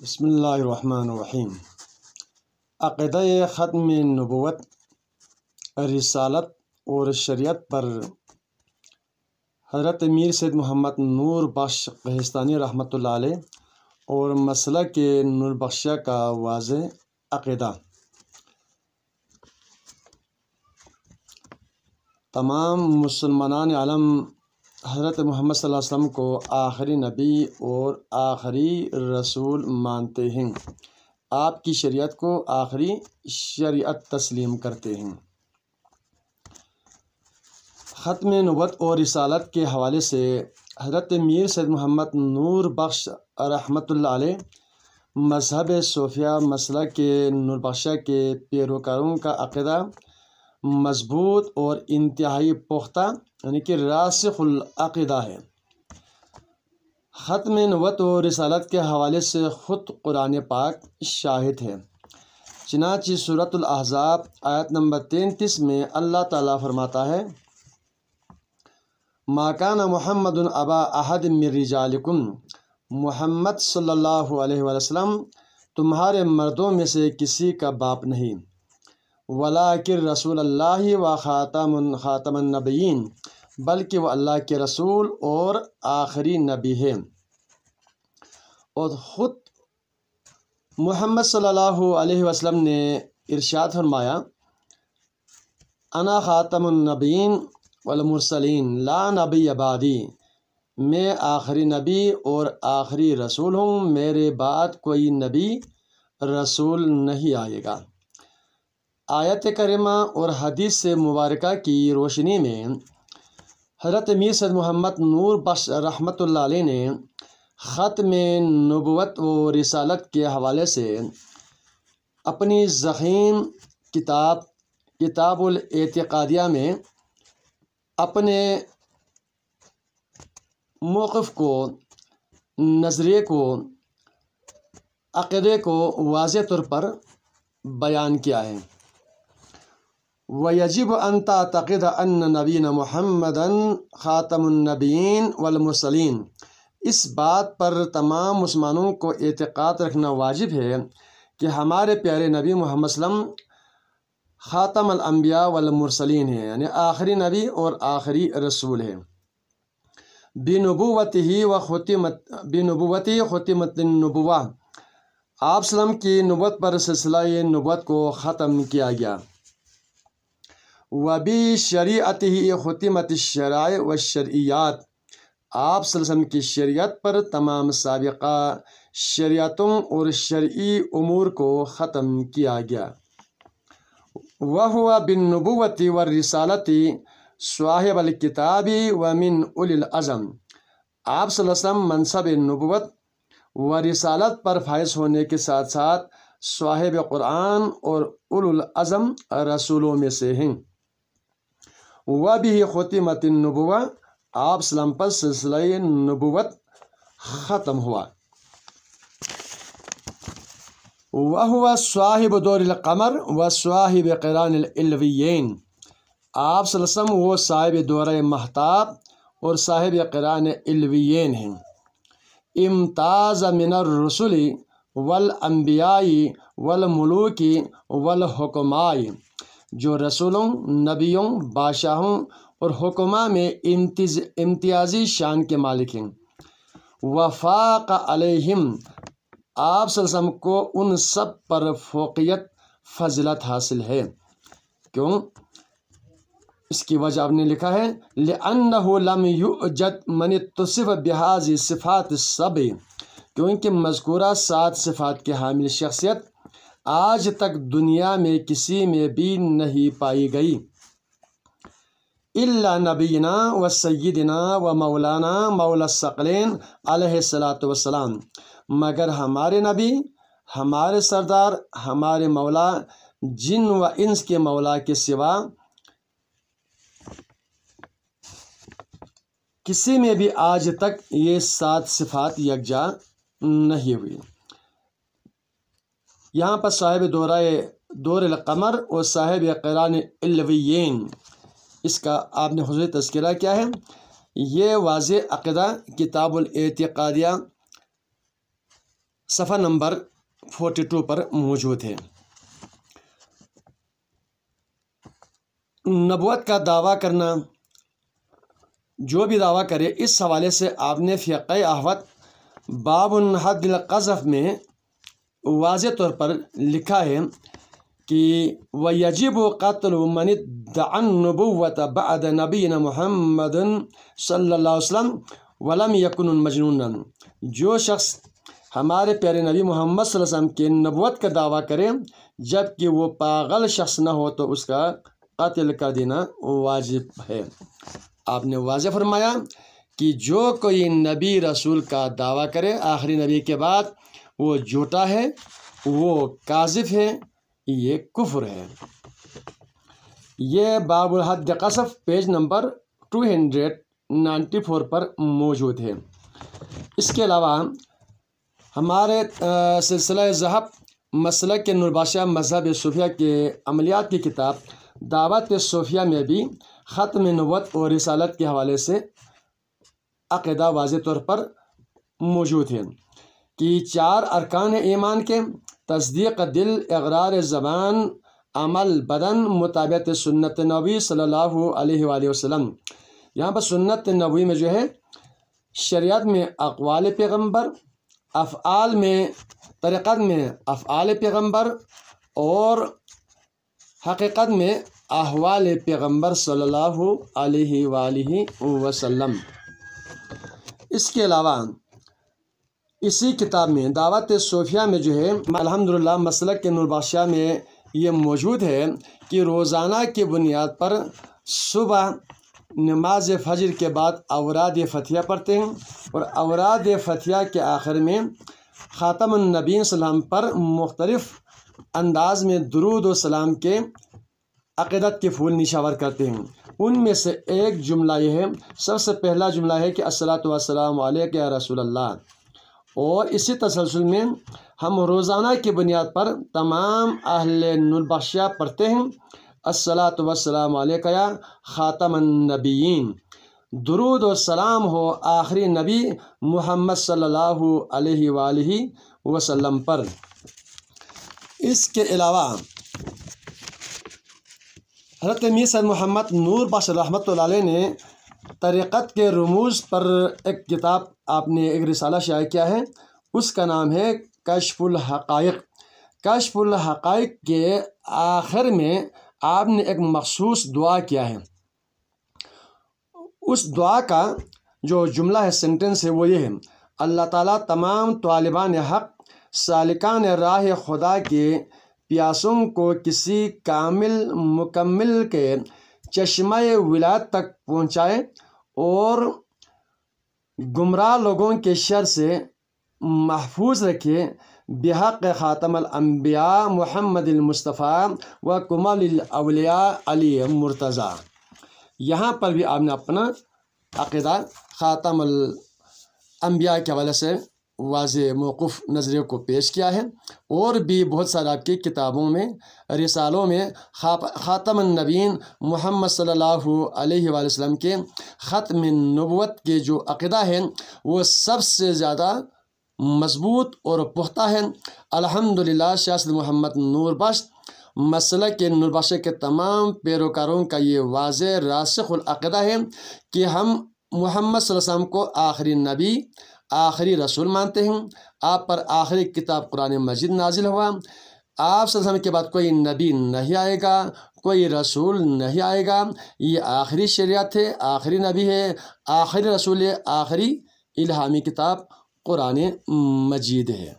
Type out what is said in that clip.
بسم اللہ الرحمن الرحیم۔ عقیدہ ختم نبوت، رسالت اور شریعت پر حضرت میر سید محمد نور بخش قہستانی رحمۃ اللہ علیہ اور مسلک نور بخشیہ کا واضح عقیدہ۔ تمام مسلمان عالم حضرت محمد صلی اللہ علیہ وسلم کو آخری نبی اور آخری رسول مانتے ہیں، آپ کی شریعت کو آخری شریعت تسلیم کرتے ہیں۔ ختم نبوت اور رسالت کے حوالے سے حضرت میر سید محمد نور بخش رحمۃ اللہ علیہ مذہب صوفیہ مسلک نور بخشیہ کے پیروکاروں کا عقیدہ مضبوط اور انتہائی پختہ یعنی کہ راسخ العقیدہ ہے۔ ختم نبوت و رسالت کے حوالے سے خود قرآن پاک شاہد ہے۔ چنانچہ سورۃ الاحزاب آیت نمبر 33 میں اللہ تعالیٰ فرماتا ہے: ما کان محمد ابا احد من رجالکم، محمد صلی اللہ علیہ وسلم تمہارے مردوں میں سے کسی کا باپ نہیں، ولیکن رسول اللہ و خاتم النبیین، بلکہ وہ اللہ کے رسول اور آخری نبی ہے۔ اور خود محمد صلی اللہ علیہ وسلم نے ارشاد فرمایا: انا خاتم النبیین والمرسلین لا نبی بعدی، میں آخری نبی اور آخری رسول ہوں، میرے بعد کوئی نبی رسول نہیں آئے گا۔ آیت کریمہ اور حدیث مبارکہ کی روشنی میں حضرت میر سید محمد نور بخش رحمۃ اللہ علیہ نے ختم نبوت و رسالت کے حوالے سے اپنی ضخیم کتاب الاعتقادیہ میں اپنے موقف کو، نظریے کو، عقیدے کو واضح طور پر بیان کیا ہے۔ وَيَجِبُ أَن تَعْتَقِدَ أَنَّ نَبِيَّنَا مُحَمَّدًا خَاتَمُ النَّبِيِّينَ وَالْمُرْسَلِينَ، اس بات پر تمام مسلمانوں کو اعتقاد رکھنا واجب ہے کہ ہمارے پیارے نبی محمد صلی اللہ علیہ وسلم خاتم الانبیاء والمرسلین ہیں، یعنی آخری نبی اور آخری رسول ہے۔ بنبوتہ ختمت النبوہ، آپ صلی اللہ علیہ وسلم کی نبوت پر سلسلہ نبوت کو ختم کیا گیا۔ وَبِشَرِيعَتِهِ خُتِمَتِ الشَّرَائِعُ وَالشَّرْعِيَّاتُ، آپ صلی اللہ علیہ وسلم کی شریعت پر تمام سابقہ شریعتوں اور شرعی امور کو ختم کیا گیا۔ وَهُوَ بِالنُّبُوَّةِ وَالرِّسَالَةِ صاحب الکتاب ومن اولی العزم، آپ صلی اللہ علیہ وسلم منصب نبوت و رسالت پر فائز ہونے کے ساتھ ساتھ صاحب قرآن اور اولو العزم رسولوں میں سے ہیں۔ وَبِهِ خُتِمَتِ النُّبُوَّةُ، آپ صلی اللہ علیہ وسلم پر سلسلہ نبوت ختم ہوا۔ وَهُوَ صاحب دور القمر وصاحب قران العلویین، آپ صلی اللہ علیہ وسلم وہ صاحب دورہ مہتاب اور صاحب قران علویین ہیں۔ امتاز من الرسل والانبیاء والملوک والحکماء، جو رسولوں، نبیوں، بادشاہوں اور حکماء میں امتیازی شان کے مالک ہیں۔ وفاق علیہم، آپ صلی اللہ علیہ وسلم کو ان سب پر فوقیت فضیلت حاصل ہے۔ کیوں؟ اس کی وجہ آپ نے لکھا ہے: لِأَنَّهُ لَمْ يُوجَدْ مَنِ اتصف بِهَذِهِ الصِّفَاتِ السَّبْعِ، کیونکہ مذکورہ 7 صفات کے حامل شخصیت آج تک دنیا میں کسی میں بھی نہیں پائی گئی۔ إِلَّا نَبِيِّنَا وَسَيِّدِنَا وَمَوْلَانَا مَوْلَى الثَّقَلَيْنِ علیہ الصلاۃ والسلام، مگر ہمارے نبی، ہمارے سردار، ہمارے مولا، جن و انس کے مولا کے سوا کسی میں بھی آج تک یہ 7 صفات یکجا نہیں ہوئی۔ یہاں پر صاحب دور القمر اور صاحب قران علویین، اس کا آپ نے حضور تذکرہ کیا ہے۔ یہ واضح عقیدہ کتاب الاعتقادیہ صفحہ نمبر 42 پر موجود ہے۔ نبوت کا دعویٰ کرنا، جو بھی دعویٰ کرے، اس حوالے سے آپ نے فقہ احوط باب حد القذف میں واضح طور پر لکھا ہے کہ وَيَجِبُ قَتْلُ مَنِ ادَّعَى النُّبُوَّةَ بَعْدَ نَبِيِّنَا مُحَمَّدٍ صلی اللہ علیہ وسلم وَلَمْ يَكُنْ مَجْنُونًا، جو شخص ہمارے پیارے نبی محمد صلی اللہ علیہ وسلم کے نبوت کا دعویٰ کرے جب کہ وہ پاگل شخص نہ ہو تو اس کا قتل کر دینا واجب ہے۔ آپ نے واضح فرمایا کہ جو کوئی نبی رسول کا دعویٰ کرے آخری نبی کے بعد، وہ جھوٹا ہے، وہ کاذب ہے، یہ کفر ہے۔ یہ باب الحد قذف پیج نمبر 294 پر موجود ہے۔ اس کے علاوہ ہمارے سلسلہ ذہب مسلک نورباشہ مذہب صوفیہ کے عملیات کی کتاب دعوت صوفیہ میں بھی ختم نبوت اور رسالت کے حوالے سے عقیدہ واضح طور پر موجود ہے کہ 4 ارکان ایمان کے تصدیق دل، اقرار زبان، عمل بدن، مطابقت سنت نبوی صلی اللہ علیہ وآلہ وسلم۔ یہاں پر سنت نبوی میں جو ہے شریعت میں اقوال پیغمبر، افعال میں طریقت میں افعال پیغمبر، اور حقیقت میں احوال پیغمبر صلی اللہ علیہ وآلہ وسلم۔ اس کے علاوہ اسی کتاب میں دعوت صوفیہ میں جو ہے الحمدللہ مسلک کے نورباشہ میں یہ موجود ہے کہ روزانہ کی بنیاد پر صبح نماز فجر کے بعد اوراد فتحیہ پڑھتے ہیں، اور اوراد فتحیہ کے آخر میں خاتم النبیین صلی اللہ علیہ وسلم پر مختلف انداز میں درود و سلام کے عقیدت کے پھول نشاور کرتے ہیں۔ ان میں سے ایک جملہ یہ ہے، سب سے پہلا جملہ ہے کہ الصلاۃ والسلام علیک یا رسول اللہ، اور اسی تسلسل میں ہم روزانہ کی بنیاد پر تمام اہل نورباشہ پڑھتے ہیں الصلاۃ والسلام علیک یا خاتم النبیین، درود و سلام ہو آخری نبی محمد صلی اللہ علیہ وآلہ وسلم پر۔ اس کے علاوہ حضرت میر سید محمد نور بخش رحمۃ اللہ علیہ نے طریقت کے رموز پر ایک کتاب آپ نے ایک رسالہ شائع کیا ہے، اس کا نام ہے کشف الحقائق۔ کشف الحقائق کے آخر میں آپ نے ایک مخصوص دعا کیا ہے۔ اس دعا کا جو جملہ ہے، سینٹنس ہے، وہ یہ ہے: اللہ تعالیٰ تمام طالبان حق، سالکان راہ خدا کے پیاسوں کو کسی کامل مکمل کے چشمہ ولایت تک پہنچائے، اور گمراہ لوگوں کے شر سے محفوظ رکھے بحق خاتم الانبیاء محمد المصطفیٰ و کمال الاولیاء علی مرتضیٰ۔ یہاں پر بھی آپ نے اپنا عقیدہ خاتم الانبیاء کے حوالے سے واضح موقف نظریے کو پیش کیا ہے، اور بھی بہت سارے آپ کی کتابوں میں، رسالوں میں خاتم النبیین محمد صلی اللہ علیہ وآلہ وسلم کے ختم نبوت کے جو عقیدہ ہے وہ سب سے زیادہ مضبوط اور پختہ ہے۔ الحمدللہ شاہ سید محمد نور بخش مسلک کے نورباشہ کے تمام پیروکاروں کا یہ واضح راسخ العقیدہ ہے کہ ہم محمد صلی اللہ علیہ وسلم کو آخری نبی، آخری رسول مانتے ہیں۔ آپ پر آخری کتاب قرآن مجید نازل ہوا، آپ صلی اللہ علیہ وسلم کے بعد کوئی نبی نہیں آئے گا، کوئی رسول نہیں آئے گا، یہ آخری شریعت ہے، آخری نبی ہے، آخری رسول ہے، آخری الہامی کتاب قرآن مجید ہے۔